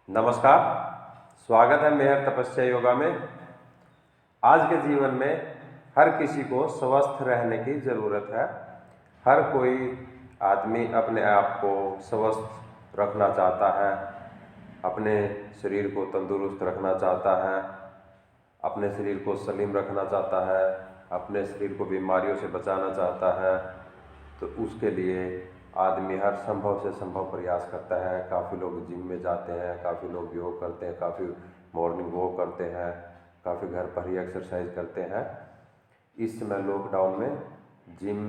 नमस्कार। स्वागत है मेहर तपस्या योगा में। आज के जीवन में हर किसी को स्वस्थ रहने की ज़रूरत है। हर कोई आदमी अपने आप को स्वस्थ रखना चाहता है, अपने शरीर को तंदुरुस्त रखना चाहता है, अपने शरीर को सलीम रखना चाहता है, अपने शरीर को बीमारियों से बचाना चाहता है। तो उसके लिए आदमी हर संभव से संभव प्रयास करता है। काफ़ी लोग जिम में जाते हैं, काफ़ी लोग योग करते हैं, काफ़ी मॉर्निंग वॉक करते हैं, काफ़ी घर पर ही एक्सरसाइज करते हैं। इस समय लॉकडाउन में जिम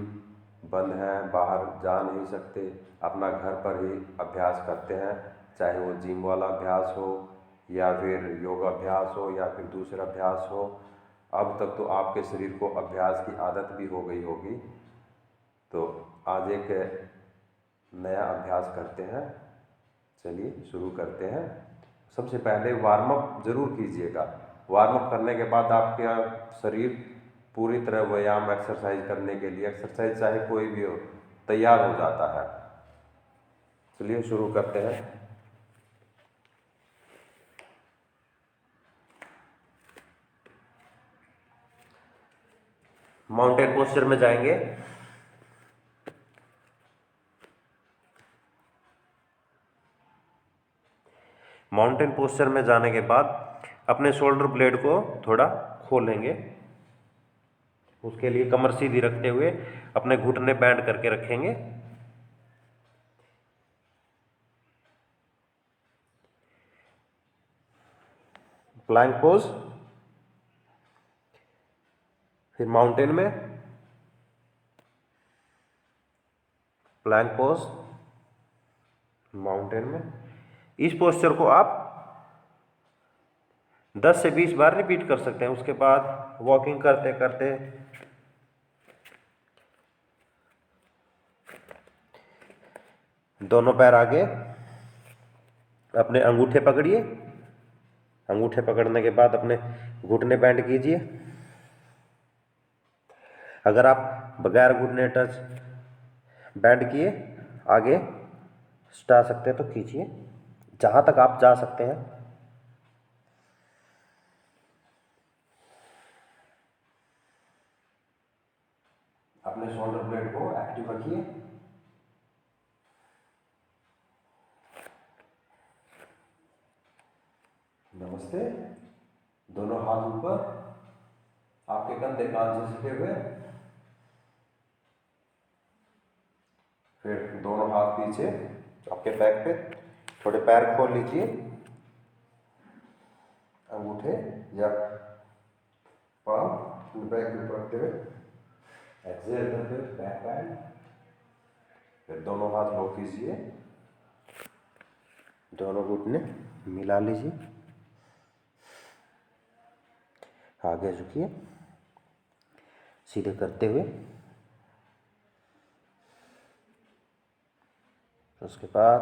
बंद है, बाहर जा नहीं सकते, अपना घर पर ही अभ्यास करते हैं। चाहे वो जिम वाला अभ्यास हो या फिर योग अभ्यास हो या फिर दूसरा अभ्यास हो। अब तक तो आपके शरीर को अभ्यास की आदत भी हो गई होगी। तो आज एक नया अभ्यास करते हैं। चलिए शुरू करते हैं। सबसे पहले वार्म अप जरूर कीजिएगा। वार्म अप करने के बाद आपका शरीर पूरी तरह व्यायाम एक्सरसाइज करने के लिए, एक्सरसाइज चाहे कोई भी हो, तैयार हो जाता है। चलिए शुरू करते हैं। माउंटेन पोस्चर में जाएंगे। माउंटेन पोस्चर में जाने के बाद अपने शोल्डर ब्लेड को थोड़ा खोलेंगे। उसके लिए कमर सीधी रखते हुए अपने घुटने बैंड करके रखेंगे। प्लैंक पोज, फिर माउंटेन में प्लैंक पोज, माउंटेन में। इस पोस्चर को आप 10 से 20 बार रिपीट कर सकते हैं। उसके बाद वॉकिंग करते करते दोनों पैर आगे, अपने अंगूठे पकड़िए। अंगूठे पकड़ने के बाद अपने घुटने बैंड कीजिए। अगर आप बगैर घुटने टच बैंड किए आगे जा सकते हैं तो कीजिए, जहां तक आप जा सकते हैं। अपने शोल्डर ब्लेड को एक्टिव रखिए। नमस्ते। दोनों हाथ ऊपर, आपके कंधे कान से सटे हुए। फिर दोनों हाथ पीछे आपके बैक पे, थोड़े पैर खोल लीजिए। अंगूठे या पाँव बैक में रखते हुए एक्सेल करते हुए बैक बैंड। फिर दोनों हाथ लॉक कीजिए, दोनों घुटने मिला लीजिए, आगे झुकिए सीधे करते हुए। उसके बाद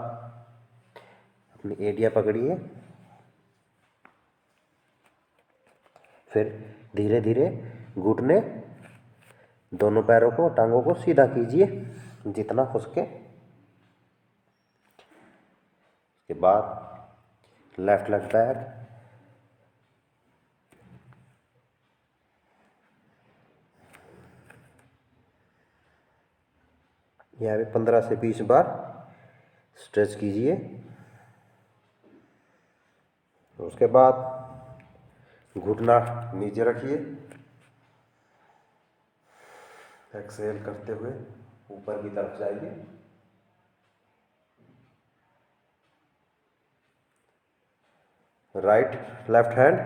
अपनी एड़ियाँ पकड़िए। फिर धीरे धीरे घुटने, दोनों पैरों को, टांगों को सीधा कीजिए जितना हो सके। उसके बाद लेफ्ट लेग बैक, यहाँ पे 15 से 20 बार स्ट्रेच कीजिए। उसके बाद घुटना नीचे रखिए, एक्सेल करते हुए ऊपर की तरफ जाइए। राइट लेफ्ट हैंड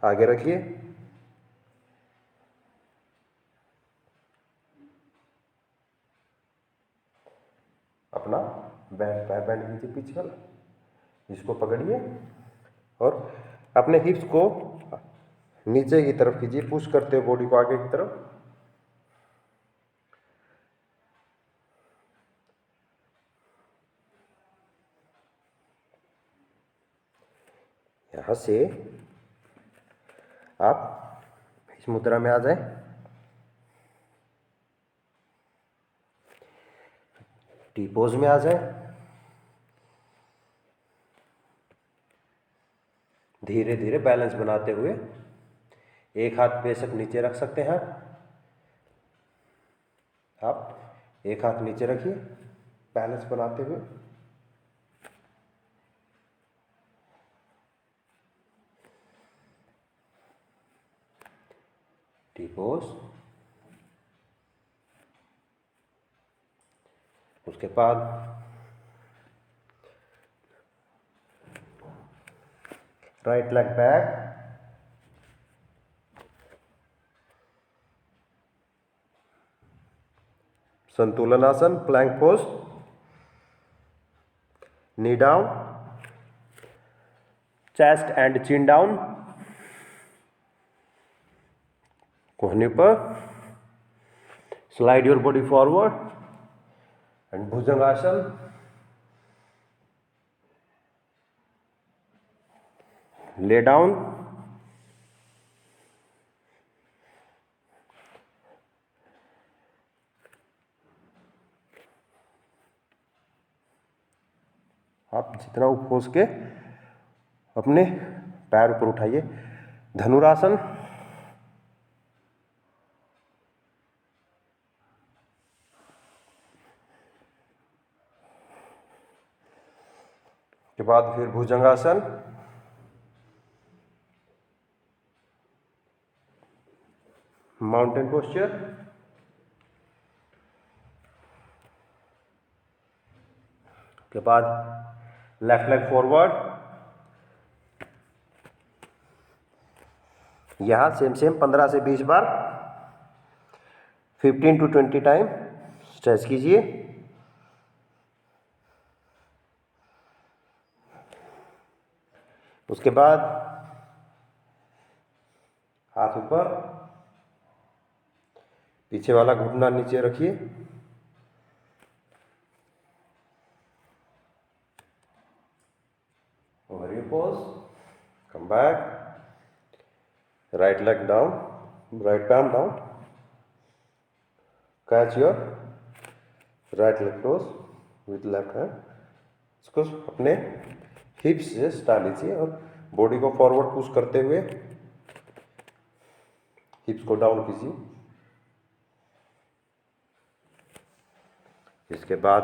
आगे रखिए। अपना पैर बैंड कीजिए पीछे वाला, इसको पकड़िए और अपने हिप्स को नीचे की तरफ कीजिए, पुश करते हुए बॉडी को आगे की तरफ। यहाँ से आप इस मुद्रा में आ जाए। टी पोज में आ जाए। धीरे धीरे बैलेंस बनाते हुए। एक हाथ बेशक नीचे रख सकते हैं आप एक हाथ नीचे रखिए बैलेंस बनाते हुए। T pose. उसके बाद राइट लेग बैक, संतुलन आसन, plank pose, knee down, chest and chin down, कोहनी पर, slide your body forward and bhujangasana, lay down, आप जितना हो सके अपने पैर ऊपर उठाइए। धनुरासन, के बाद फिर भुजंगासन, माउंटेन पोस्चर, के बाद लेफ्ट लेग फॉरवर्ड, यहाँ सेम 15 से 20 बार 15 to 20 टाइम स्ट्रेच कीजिए। उसके बाद हाथ ऊपर, पीछे वाला घुटना नीचे रखिए। Overview pose, come back, right leg down, right palm down, catch your right leg toes with left hand. इसको अपने हिप्स से सटा लीजिए और बॉडी को फॉरवर्ड पुश करते हुए हिप्स को डाउन कीजिए। इसके बाद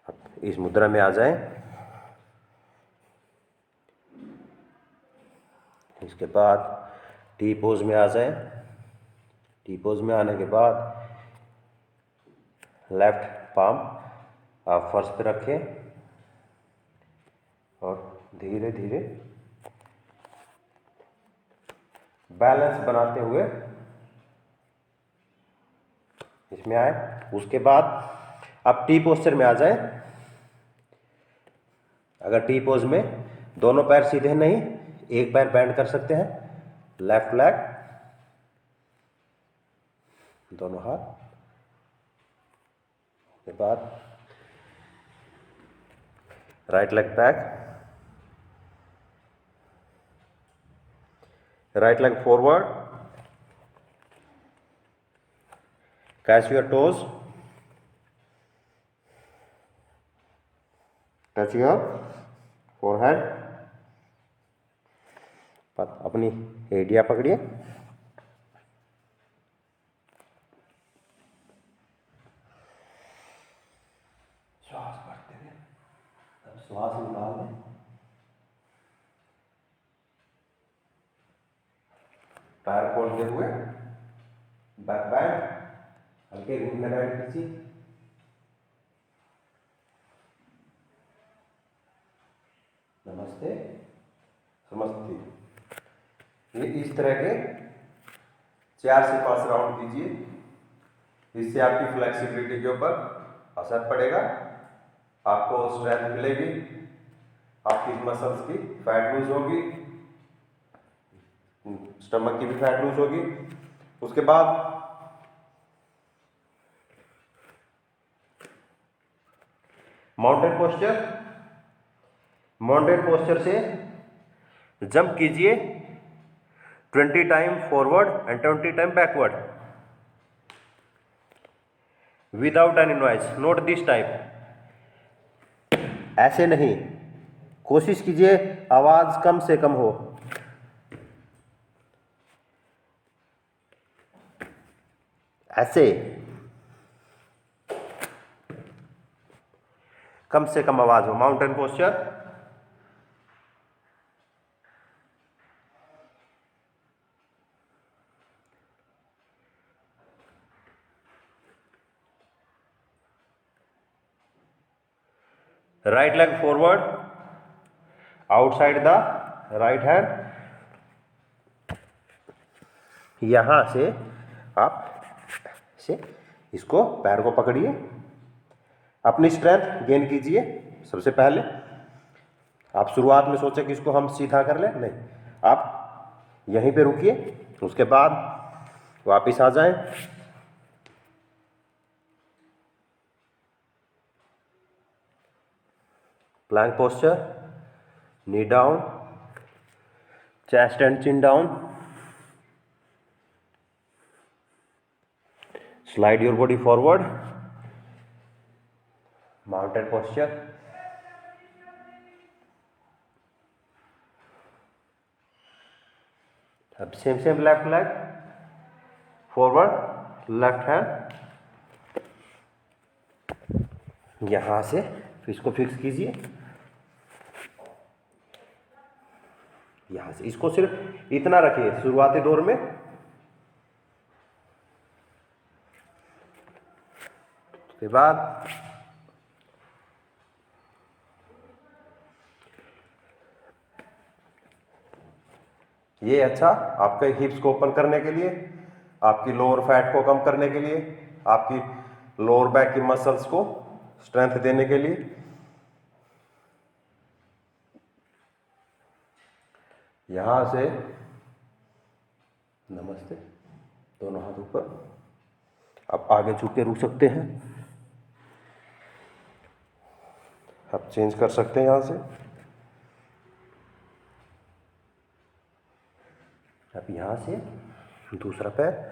आप इस मुद्रा में आ जाएं। इसके बाद टी पोज में आ जाएं। टी पोज में आने के बाद लेफ्ट पाम आप फर्श पे रखें और धीरे धीरे बैलेंस बनाते हुए इसमें आए। उसके बाद आप टी पोस्चर में आ जाएं। अगर टी पोज में दोनों पैर सीधे नहीं, एक पैर बैंड कर सकते हैं, लेफ्ट लेग, दोनों हाथ, के बाद right leg back, right leg forward, catch your toes, touch your forehead, अपनी एडिया पकड़िए। श्वास भरते हुए तब श्वास निकाल दें। पैर खोलते हुए बैक बैंड, हल्के घुटने बैंड कीजिए। नमस्ते, समस्ती। ये इस तरह के 4 से 5 राउंड कीजिए। इससे आपकी फ्लेक्सिबिलिटी के ऊपर असर पड़ेगा, आपको स्ट्रेंथ मिलेगी, आपकी मसल्स की फैट लूज होगी, स्टमक की भी फैट लूज होगी। उसके बाद माउंटेन पोस्चर। माउंटेन पोस्चर से जंप कीजिए 20 time forward and 20 time backward without any noise. Note this type, ऐसे नहीं, कोशिश कीजिए आवाज कम से कम हो। ऐसे कम से कम आवाज हो। Mountain posture. Right leg forward, outside the right hand. यहां से आप से इसको पैर को पकड़िए, अपनी स्ट्रेंथ गेन कीजिए। सबसे पहले आप शुरुआत में सोचे कि इसको हम सीधा कर लें, नहीं, आप यहीं पे रुकिए, उसके बाद वापस आ जाएं। Plank posture, knee down, chest and chin down, slide your body forward, mountain posture. अब same left leg forward, left hand, यहां से इसको फिक्स कीजिए। यहां से इसको सिर्फ इतना रखिए शुरुआती दौर में। उसके बाद ये अच्छा आपके हिप्स को ओपन करने के लिए, आपकी लोअर फैट को कम करने के लिए, आपकी लोअर बैक की मसल्स को स्ट्रेंथ देने के लिए। यहां से नमस्ते, दोनों हाथ ऊपर। आप आगे झुक के रुक सकते हैं, आप चेंज कर सकते हैं यहां से। अब यहां से दूसरा पैर,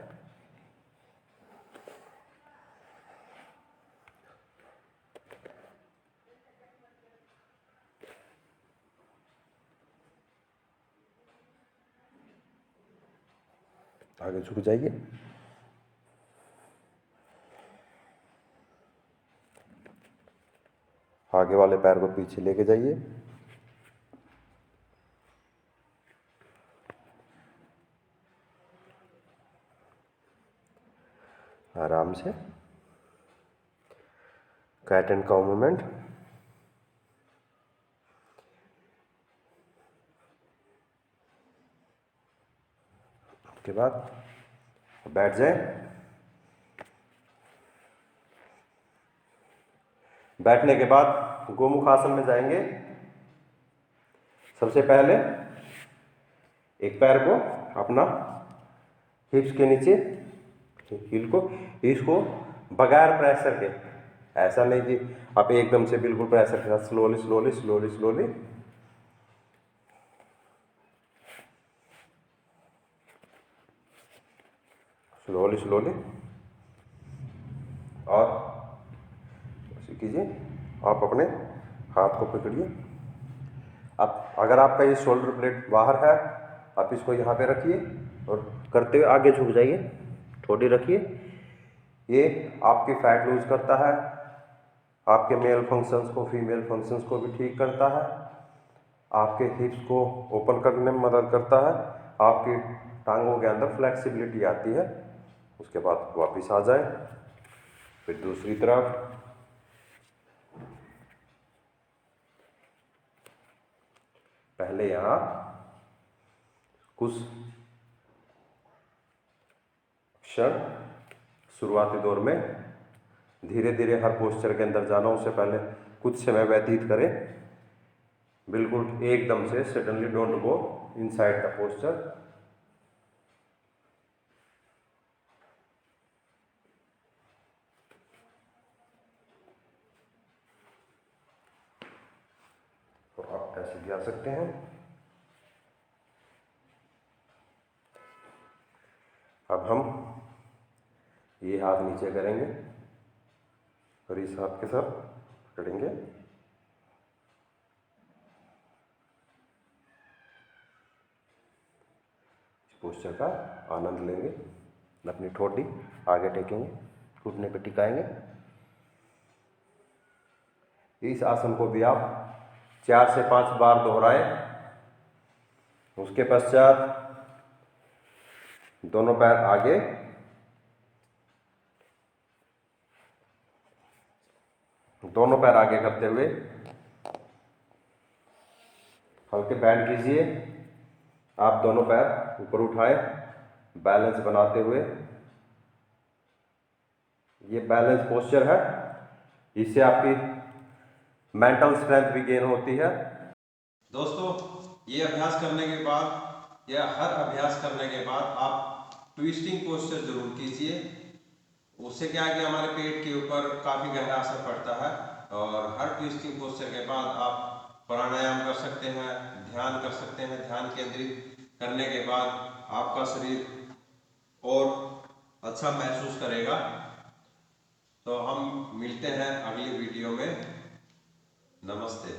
आगे झुक जाइए। आगे वाले पैर को पीछे लेके जाइए। आराम से कैट एंड काउ मूवमेंट। उसके बाद बैठ जाए। बैठने के बाद गोमुख आसन में जाएंगे। सबसे पहले एक पैर को अपना हिप्स के नीचे, हील को, इसको बगैर प्रेशर के, ऐसा नहीं कि आप एकदम से बिल्कुल प्रेशर के साथ, slowly slowly slowly slowly slowly slowly, और ऐसे कीजिए। आप अपने हाथ को पकड़िए। आप अगर आपका ये शोल्डर ब्लेड बाहर है, आप इसको यहाँ पे रखिए और करते हुए आगे झुक जाइए, थोड़ी रखिए। ये आपकी फैट लूज करता है, आपके मेल फंक्शंस को, फीमेल फंक्शंस को भी ठीक करता है, आपके हिप्स को ओपन करने में मदद करता है, आपकी टांगों के अंदर फ्लेक्सिबिलिटी आती है। उसके बाद वापस आ जाए। फिर दूसरी तरफ पहले यहाँ कुछ क्षण शुरुआती दौर में धीरे धीरे हर पोस्चर के अंदर जाना, उससे पहले कुछ समय व्यतीत करें। बिल्कुल एकदम से suddenly don't go inside the posture. तो आप ऐसे भी आ सकते हैं। अब हम ये हाथ नीचे करेंगे और इस हाथ के साथ पकड़ेंगे। पोस्चर का आनंद लेंगे। अपनी ठोड़ी आगे टेकेंगे, घुटने पे टिकाएंगे। इस आसन को भी आप 4 से 5 बार दोहराएं। उसके पश्चात दोनों पैर आगे, दोनों पैर आगे करते हुए हल्के बैंड कीजिए। आप दोनों पैर ऊपर उठाएं, बैलेंस बनाते हुए। ये बैलेंस पोस्चर है, इससे आपकी मेंटल स्ट्रेंथ भी गेन होती है। दोस्तों, ये अभ्यास करने के बाद या हर अभ्यास करने के बाद आप ट्विस्टिंग पोस्चर जरूर कीजिए। उससे क्या है कि हमारे पेट के ऊपर काफ़ी गहरा असर पड़ता है। और हर ट्विस्टिंग पोस्चर के बाद आप प्राणायाम कर सकते हैं, ध्यान कर सकते हैं। ध्यान केंद्रित करने के बाद आपका शरीर और अच्छा महसूस करेगा। तो हम मिलते हैं अगली वीडियो में। नमस्ते।